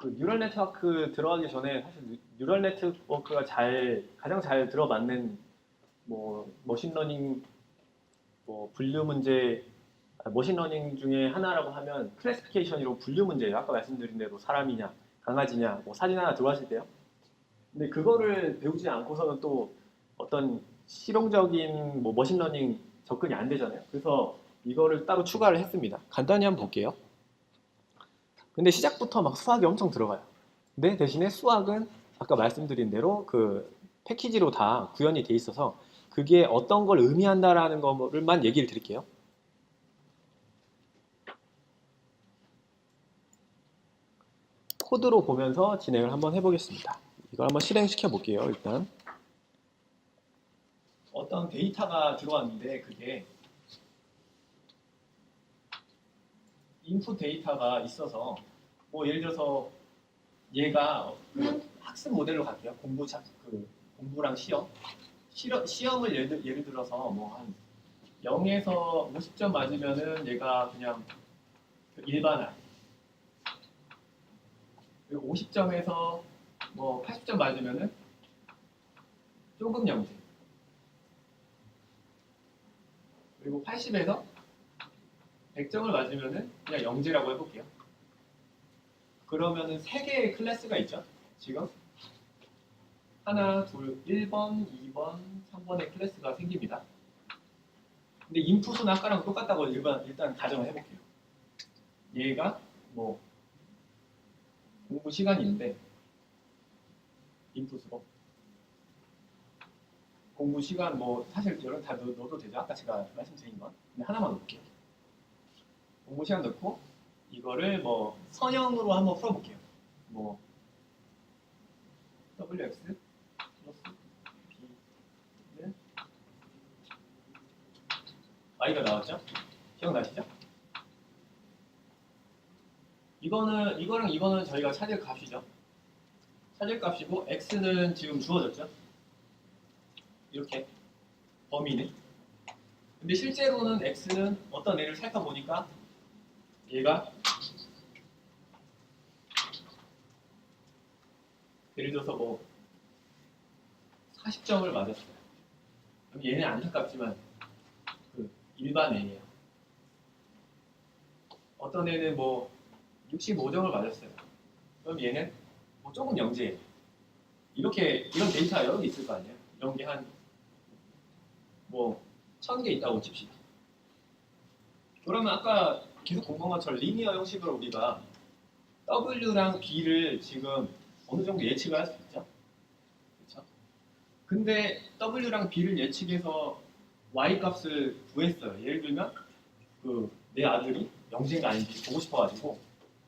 그 뉴럴 네트워크 들어가기 전에 사실 뉴럴 네트워크가 가장 잘 들어맞는 뭐 머신러닝 뭐 분류 문제 머신러닝 중에 하나라고 하면 클래시피케이션이라고 분류 문제예요. 아까 말씀드린 대로 사람이냐 강아지냐 뭐 사진 하나 들어왔을 때요. 근데 그거를 배우지 않고서는 또 어떤 실용적인 뭐 머신러닝 접근이 안 되잖아요. 그래서 이거를 따로 추가를 했습니다. 간단히 한번 볼게요. 근데 시작부터 막 수학이 엄청 들어가요. 근데 대신에 수학은 아까 말씀드린 대로 그 패키지로 다 구현이 돼 있어서 그게 어떤 걸 의미한다라는 거를만 얘기를 드릴게요. 코드로 보면서 진행을 한번 해보겠습니다. 이걸 한번 실행시켜 볼게요. 일단 어떤 데이터가 들어왔는데 그게 인풋 데이터가 있어서 뭐 예를 들어서 얘가 그 학습 모델로 갈게요. 공부랑 시험을 예를 들어서 뭐 한 0에서 50점 맞으면은 얘가 그냥 일반 아이. 그리고 50점에서 뭐 80점 맞으면은 조금 영재. 그리고 80에서 100점을 맞으면은 그냥 영재라고 해볼게요. 그러면은 세 개의 클래스가 있죠. 지금 하나, 둘, 1번, 2번, 3번의 클래스가 생깁니다. 근데 인풋은 아까랑 똑같다고 일단 가정을 해볼게요. 얘가 뭐 공부 시간인데 인풋으로 공부 시간 뭐 사실 여러 다 넣어도 되죠. 아까 제가 말씀드린 건. 근데 하나만 넣을게요. 공부 시간 넣고 이거를 뭐 선형으로 한번 풀어볼게요. 뭐 wx 플러스 b는 y가 나왔죠? 기억나시죠? 이거랑 이거는 저희가 찾을 값이죠. 찾을 값이고 x는 지금 주어졌죠? 이렇게 범위는. 근데 실제로는 x는 어떤 애를 살펴보니까 얘가 예를 들어서 뭐 40점을 맞았어요. 그럼 얘는 안타깝지만 그 일반 애예요. 어떤 애는 뭐 65점을 맞았어요. 그럼 얘는 뭐 조금 영재예요. 이런 데이터가 여러 개 있을 거 아니에요. 이런 게 한 뭐 1000개 있다고 칩시다. 그러면 아까 계속 공부한 것처럼 리니어 형식으로 우리가 W랑 B를 지금 어느 정도 예측을 할 수 있죠. 그렇죠? 근데 W랑 B를 예측해서 Y 값을 구했어요. 예를 들면 그 내 아들이 영재인가 아닌지 보고 싶어가지고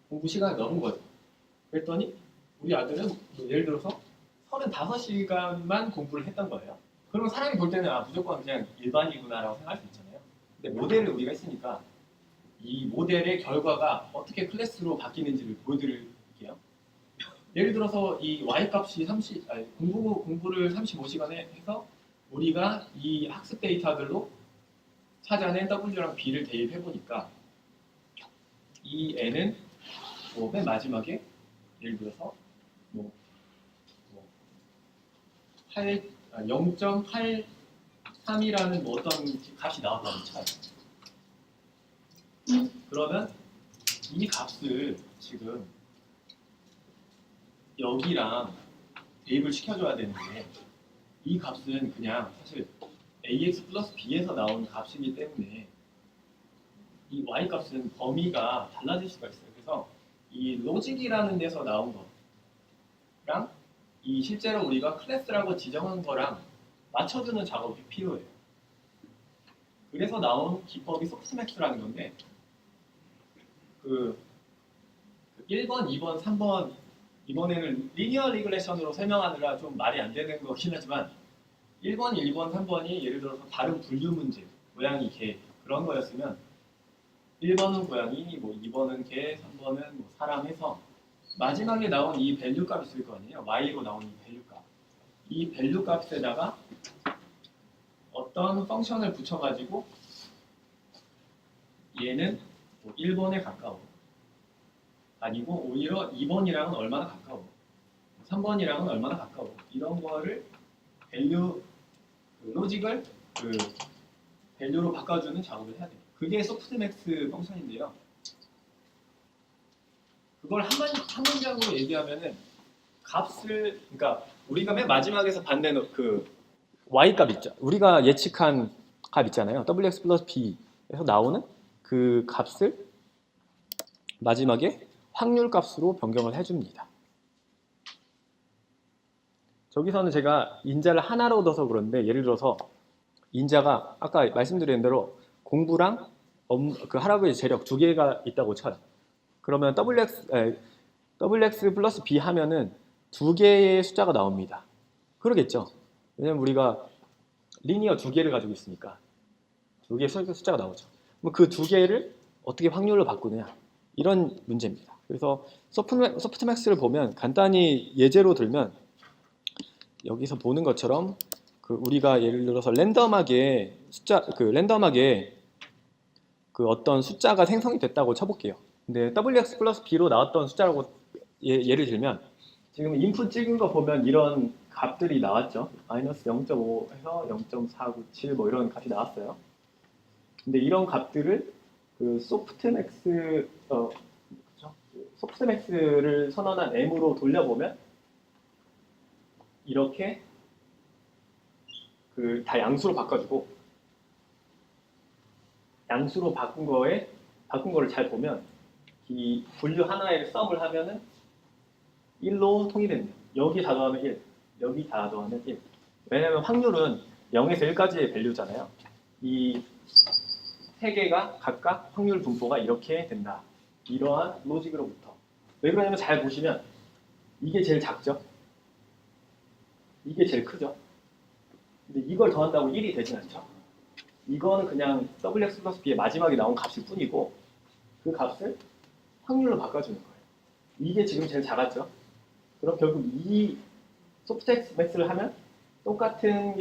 공부 시간을 넣은 거죠. 그랬더니 우리 아들은 뭐 예를 들어서 35시간만 공부를 했던 거예요. 그럼 사람이 볼 때는 무조건 그냥 일반이구나라고 생각할 수 있잖아요. 근데 모델을 우리가 했으니까 이 모델의 결과가 어떻게 클래스로 바뀌는지를 보여드릴게요. 예를 들어서 이 y값이 공부를 35시간에 해서 우리가 이 학습 데이터들로 찾아낸 w랑 b를 대입해 보니까 이 n은 뭐 맨 마지막에 예를 들어서 뭐 0.83이라는 뭐 어떤 값이 나왔다고 쳐요. 그러면 이 값을 지금 여기랑 대입을 시켜줘야 되는데 이 값은 그냥 사실 ax 플러스 b에서 나온 값이기 때문에 이 y 값은 범위가 달라질 수가 있어요. 그래서 이 로직이라는 데서 나온 거랑 이 실제로 우리가 클래스라고 지정한 거랑 맞춰주는 작업이 필요해요. 그래서 나온 기법이 소프트맥스라는 건데 그 1번, 2번, 3번 이번에는 리니어 리그레션으로 설명하느라 좀 말이 안 되는 거긴 하지만 1번, 1번, 3번이 예를 들어서 다른 분류 문제, 고양이, 개 그런 거였으면 1번은 고양이, 뭐 2번은 개, 3번은 뭐 사람 해서 마지막에 나온 이 밸류 값이 있을 거 아니에요. y로 나온 이 밸류 값. 이 밸류 값에다가 어떤 펑션을 붙여가지고 얘는 뭐 1번에 가까워. 아니고 오히려 2번이랑은 얼마나 가까워, 3번이랑은 얼마나 가까워, 이런 거를 밸류 그 로직을 그 밸류로 바꿔주는 작업을 해야 돼요. 그게 소프트맥스 펑션인데요. 그걸 한 문장으로 얘기하면은 값을, 그러니까 우리가 맨 마지막에서 받는 그 y 값 있죠. 우리가 예측한 값 있잖아요. wx 플러스 b에서 나오는 그 값을 마지막에 확률 값으로 변경을 해줍니다. 저기서는 제가 인자를 하나로 얻어서 그런데, 예를 들어서 인자가 아까 말씀드린 대로 공부랑 그 할아버지 재력 두 개가 있다고 쳐요. 그러면 wx 플러스 b 하면은 두 개의 숫자가 나옵니다. 그러겠죠. 왜냐면 우리가 리니어 두 개를 가지고 있으니까 두 개의 숫자가 나오죠. 그럼 그 두 개를 어떻게 확률로 바꾸느냐, 이런 문제입니다. 그래서 소프트맥스를 보면 간단히 예제로 들면, 여기서 보는 것처럼 그 우리가 예를 들어서 랜덤하게 그 어떤 숫자가 생성이 됐다고 쳐볼게요. 근데 wx 플러스 b로 나왔던 숫자라고 예를 들면, 지금 인풋 찍은 거 보면 이런 값들이 나왔죠. 마이너스 0.5에서 0.497 뭐 이런 값이 나왔어요. 근데 이런 값들을 그 소프트맥스를 선언한 m으로 돌려보면 이렇게 그 다 양수로 바꿔주고, 양수로 바꾼 거를 잘 보면 이 분류 하나에 썸을 하면은 1로 통일됩니다. 여기 다 더하면 1, 여기 다 더하면 1. 왜냐면 확률은 0에서 1까지의 밸류잖아요. 이 세 개가 각각 확률 분포가 이렇게 된다. 이러한 로직으로부터. 왜 그러냐면 잘 보시면 이게 제일 작죠? 이게 제일 크죠? 근데 이걸 더한다고 1이 되진 않죠? 이거는 그냥 wx 플러스 b의 마지막에 나온 값일 뿐이고, 그 값을 확률로 바꿔주는 거예요. 이게 지금 제일 작았죠? 그럼 결국 이 소프트맥스를 하면 똑같은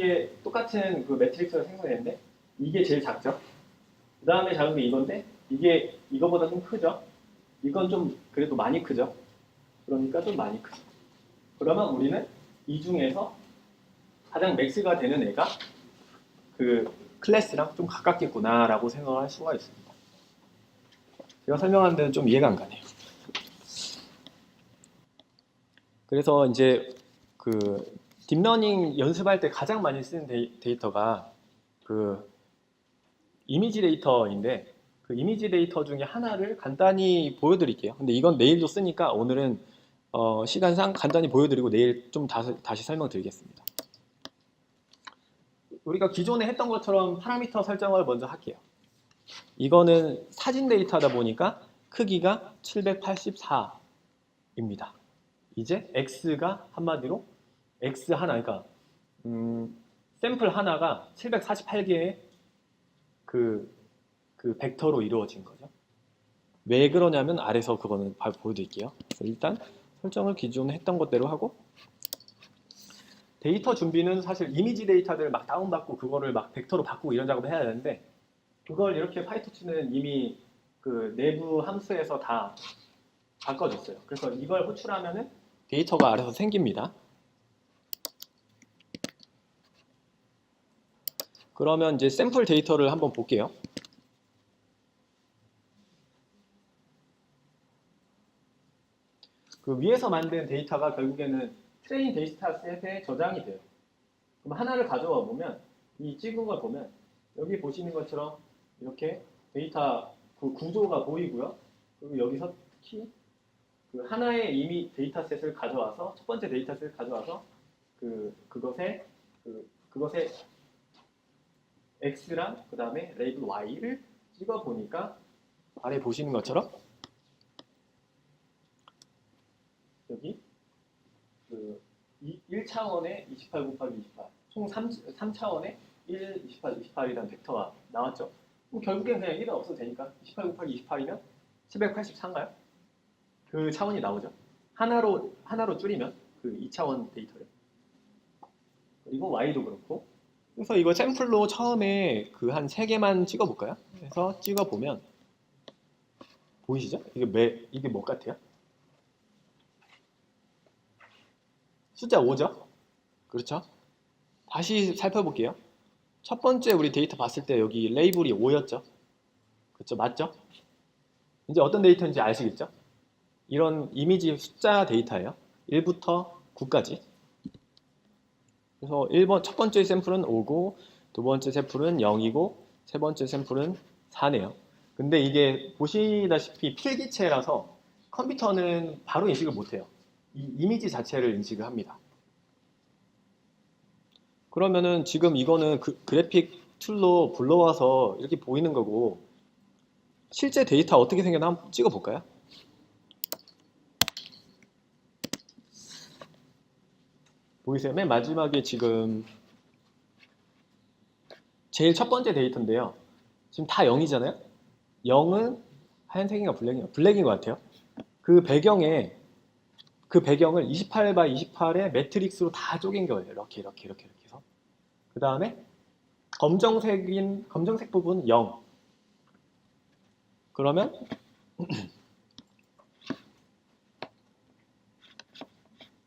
그 매트릭스가 생성되는데 이게 제일 작죠? 그 다음에 작은 게 이건데 이게 이거보다 좀 크죠? 이건 좀 그래도 많이 크죠? 그러니까 좀 많이 크죠. 그러면 우리는 이 중에서 가장 맥스가 되는 애가 그 클래스랑 좀 가깝겠구나라고 생각을 할 수가 있습니다. 제가 설명하는 데는 좀 이해가 안 가네요. 그래서 이제 그 딥러닝 연습할 때 가장 많이 쓰는 데이터가 그 이미지 데이터인데, 그 이미지 데이터 중에 하나를 간단히 보여드릴게요. 근데 이건 내일도 쓰니까 오늘은 시간상 간단히 보여드리고 내일 좀 다시 설명드리겠습니다. 우리가 기존에 했던 것처럼 파라미터 설정을 먼저 할게요. 이거는 사진 데이터다 보니까 크기가 784입니다. 이제 x가 한마디로 x 하나, 그러니까 샘플 하나가 748개의 그 벡터로 이루어진 거죠. 왜 그러냐면 아래서 그거는 바로 보여드릴게요. 일단 설정을 기존에 했던 것대로 하고, 데이터 준비는 사실 이미지 데이터들을 막 다운받고 그거를 막 벡터로 바꾸고 이런 작업을 해야 되는데, 그걸 이렇게 파이토치는 이미 그 내부 함수에서 다 바꿔줬어요. 그래서 이걸 호출하면은 데이터가 아래서 생깁니다. 그러면 이제 샘플 데이터를 한번 볼게요. 그 위에서 만든 데이터가 결국에는 트레인 데이터셋에 저장이 돼요. 그럼 하나를 가져와 보면 이 찍은 걸 보면 여기 보시는 것처럼 이렇게 데이터 그 구조가 보이고요. 그리고 여기서 특히 그 하나의 이미 데이터셋을 가져와서 첫 번째 데이터셋을 가져와서 그것의 x랑 그 다음에 레이블 y를 찍어 보니까 아래 보시는 것처럼 여기 그 1차원의 28 곱하기 28, 총 3차원의 1, 28, 28이라는 벡터가 나왔죠. 그럼 결국엔 그냥 1은 없어도 되니까 28 곱하기 28이면 784인가요? 그 차원이 나오죠. 하나로 줄이면 그 2차원 데이터를. 그리고 y도 그렇고. 그래서 이거 샘플로 처음에 그 한 3개만 찍어볼까요? 그래서 찍어보면 보이시죠? 이게 뭐 같아요? 숫자 5죠? 그렇죠? 다시 살펴볼게요. 첫 번째 우리 데이터 봤을 때 여기 레이블이 5였죠? 그렇죠? 맞죠? 이제 어떤 데이터인지 아시겠죠? 이런 이미지 숫자 데이터예요. 1부터 9까지. 그래서 1번 첫 번째 샘플은 5고 두 번째 샘플은 0이고 세 번째 샘플은 4네요. 근데 이게 보시다시피 필기체라서 컴퓨터는 바로 인식을 못해요. 이 이미지 자체를 인식을 합니다. 그러면은 지금 이거는 그래픽 툴로 불러와서 이렇게 보이는 거고 실제 데이터 어떻게 생겼나 한번 찍어볼까요? 보이세요? 맨 마지막에 지금 제일 첫 번째 데이터인데요. 지금 다 0이잖아요? 0은 하얀색인가 블랙인가? 블랙인 것 같아요. 그 배경에 그 배경을 28 by 28의 매트릭스로 다 쪼갠 거예요. 이렇게 해서. 그 다음에 검정색 부분 0. 그러면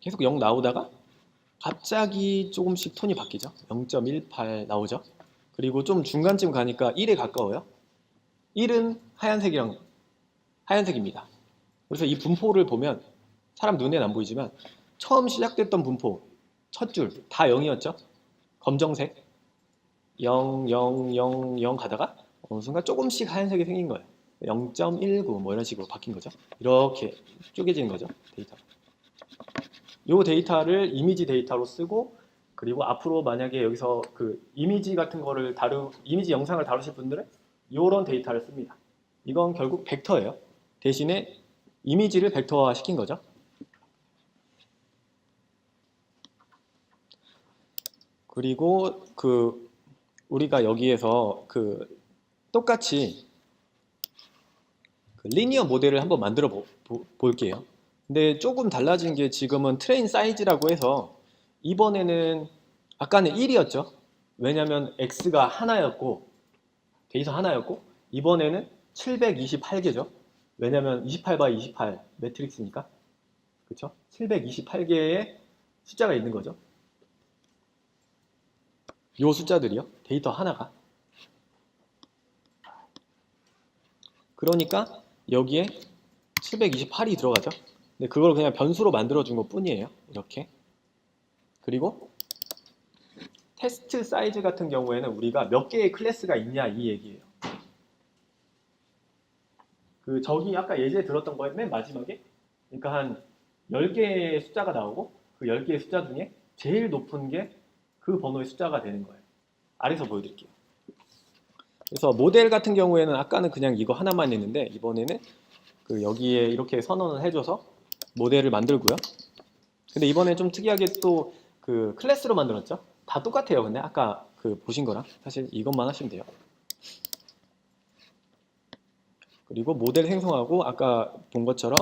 계속 0 나오다가 갑자기 조금씩 톤이 바뀌죠. 0.18 나오죠. 그리고 좀 중간쯤 가니까 1에 가까워요. 1은 하얀색입니다. 그래서 이 분포를 보면 사람 눈에는 안 보이지만 처음 시작됐던 분포 첫 줄 다 0이었죠. 검정색 0, 0, 0, 0 가다가 어느 순간 조금씩 하얀색이 생긴 거예요. 0.19 뭐 이런 식으로 바뀐 거죠. 이렇게 쪼개지는 거죠. 데이터. 이 데이터를 이미지 데이터로 쓰고 그리고 앞으로 만약에 여기서 그 이미지 같은 거를 이미지 영상을 다루실 분들은 이런 데이터를 씁니다. 이건 결국 벡터예요. 대신에 이미지를 벡터화 시킨 거죠. 그리고 우리가 여기에서 똑같이 리니어 모델을 한번 만들어 볼게요. 근데 조금 달라진 게 지금은 트레인 사이즈라고 해서 이번에는 아까는 1이었죠. 왜냐하면 x가 하나였고 데이터 하나였고 이번에는 728개죠. 왜냐하면 28 by 28 매트릭스니까. 그렇죠? 728개의 숫자가 있는 거죠. 요 숫자들이요. 데이터 하나가. 그러니까 여기에 728이 들어가죠. 근데 그걸 그냥 변수로 만들어 준 것 뿐이에요. 이렇게. 그리고 테스트 사이즈 같은 경우에는 우리가 몇 개의 클래스가 있냐 이 얘기예요. 저기 아까 예제 들었던 거에 맨 마지막에 그러니까 한 10개의 숫자가 나오고 그 10개의 숫자 중에 제일 높은 게 그 번호의 숫자가 되는 거예요. 아래서 보여드릴게요. 그래서 모델 같은 경우에는 아까는 그냥 이거 하나만 했는데 이번에는 여기에 이렇게 선언을 해줘서 모델을 만들고요. 근데 이번에 좀 특이하게 또 클래스로 만들었죠. 다 똑같아요. 근데 아까 보신 거랑 사실 이것만 하시면 돼요. 그리고 모델 생성하고 아까 본 것처럼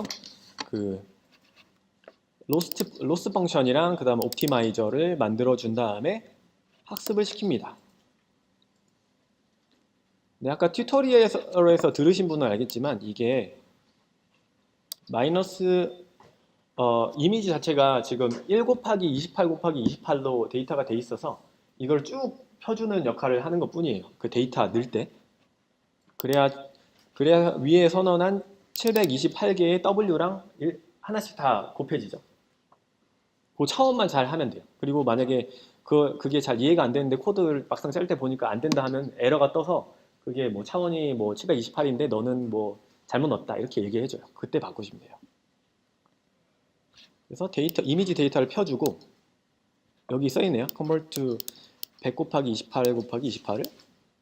로스 펑션이랑 그 다음 옵티마이저를 만들어 준 다음에 학습을 시킵니다. 네, 아까 튜토리얼에서 들으신 분은 알겠지만 이게 이미지 자체가 지금 1 곱하기 28 곱하기 28로 데이터가 돼 있어서 이걸 쭉 펴주는 역할을 하는 것 뿐이에요. 그 데이터 넣을 때. 그래야 위에 선언한 728개의 W랑 하나씩 다 곱해지죠. 그 차원만 잘 하면 돼요. 그리고 만약에 그게 잘 이해가 안 되는데 코드를 막상 짤 때 보니까 안 된다 하면 에러가 떠서 그게 뭐 차원이 뭐 728인데 너는 뭐 잘못 넣었다 이렇게 얘기해줘요. 그때 바꾸시면 돼요. 그래서 이미지 데이터를 펴주고 여기 써있네요. convert to 100 곱하기 28 곱하기 28을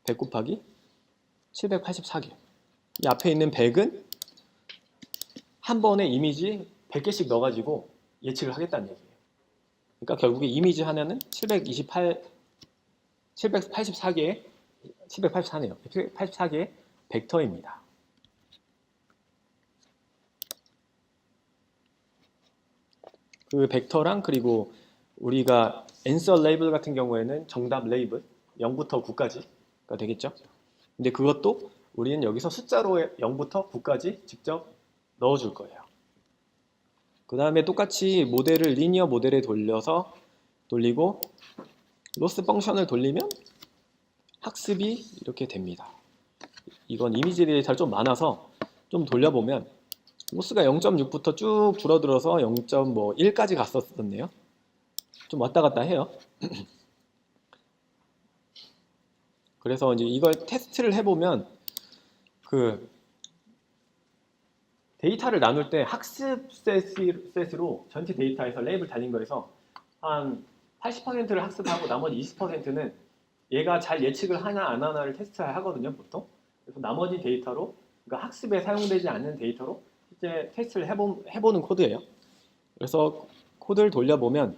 100 곱하기 784개. 이 앞에 있는 100은 한 번에 이미지 100개씩 넣어가지고 예측을 하겠다는 얘기예요. 그러니까 결국에 이미지 하나는 784개의 784네요. 784개의 벡터입니다. 그 벡터랑 그리고 우리가 answer 레이블 같은 경우에는 정답 레이블 0부터 9까지가 되겠죠. 근데 그것도 우리는 여기서 숫자로 0부터 9까지 직접 넣어줄 거예요. 그 다음에 똑같이 모델을 리니어 모델에 돌리고 로스 펑션을 돌리면 학습이 이렇게 됩니다. 이건 이미지 데이터가 좀 많아서 좀 돌려보면 로스가 0.6부터 쭉 줄어들어서 0.1까지 갔었었네요. 좀 왔다 갔다 해요. 그래서 이제 이걸 테스트를 해보면 그 데이터를 나눌 때 학습 셋으로 전체 데이터에서 레이블 달린 거에서 한 80%를 학습하고 나머지 20%는 얘가 잘 예측을 하나 안 하나를 테스트하거든요, 보통. 그래서 나머지 데이터로, 그러니까 학습에 사용되지 않는 데이터로 실제 테스트를 해보는 코드예요. 그래서 코드를 돌려보면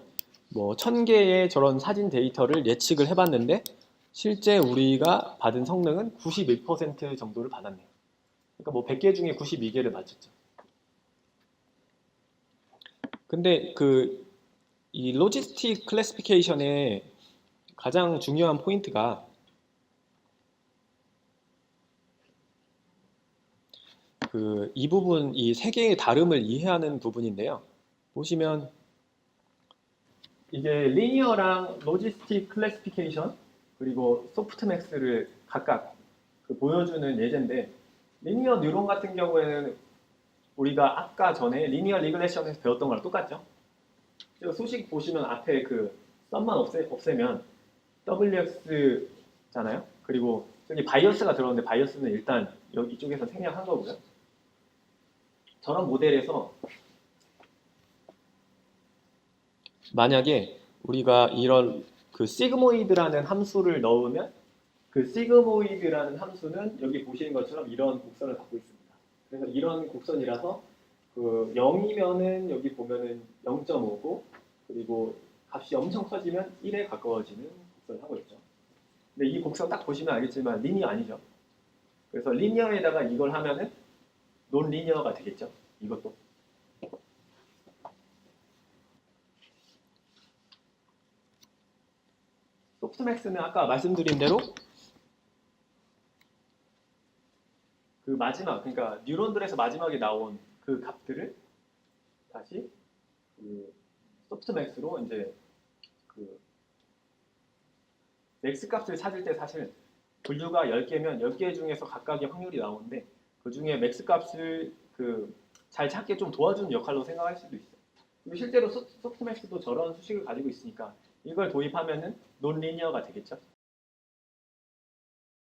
뭐 1000개의 저런 사진 데이터를 예측을 해봤는데 실제 우리가 받은 성능은 91% 정도를 받았네요. 그러니까 뭐 100개 중에 92개를 맞췄죠. 근데 이 로지스틱 클래시피케이션의 가장 중요한 포인트가 이 부분, 이 세 개의 다름을 이해하는 부분인데요. 보시면 이게 리니어랑 로지스틱 클래시피케이션 그리고 소프트맥스를 각각 보여주는 예제인데 리니어 뉴런 같은 경우에는 우리가 아까 전에 리니어 리그레션에서 배웠던 거랑 똑같죠? 수식 보시면 앞에 썸만 없애면 WX잖아요. 그리고 여기 바이어스가 들어오는데 바이어스는 일단 여기 이쪽에서 생략한 거고요. 저런 모델에서 만약에 우리가 이런 시그모이드라는 함수를 넣으면 시그모이드라는 함수는 여기 보시는 것처럼 이런 곡선을 갖고 있습니다. 그래서 이런 곡선이라서 0이면은 여기 보면은 0.5고 그리고 값이 엄청 커지면 1에 가까워지는 곡선을 하고 있죠. 근데 이 곡선 딱 보시면 알겠지만 리니어 아니죠. 그래서 리니어에다가 이걸 하면은 논 리니어가 되겠죠. 이것도. 소프트맥스는 아까 말씀드린 대로 마지막, 그러니까 뉴런들에서 마지막에 나온 그 값들을 다시 소프트맥스로 이제 맥스 값을 찾을 때 사실 분류가 10개면 10개 중에서 각각의 확률이 나오는데 그 중에 맥스 값을 잘 찾게 좀 도와주는 역할로 생각할 수도 있어요. 그리고 실제로 소프트맥스도 저런 수식을 가지고 있으니까 이걸 도입하면은 논리니어가 되겠죠.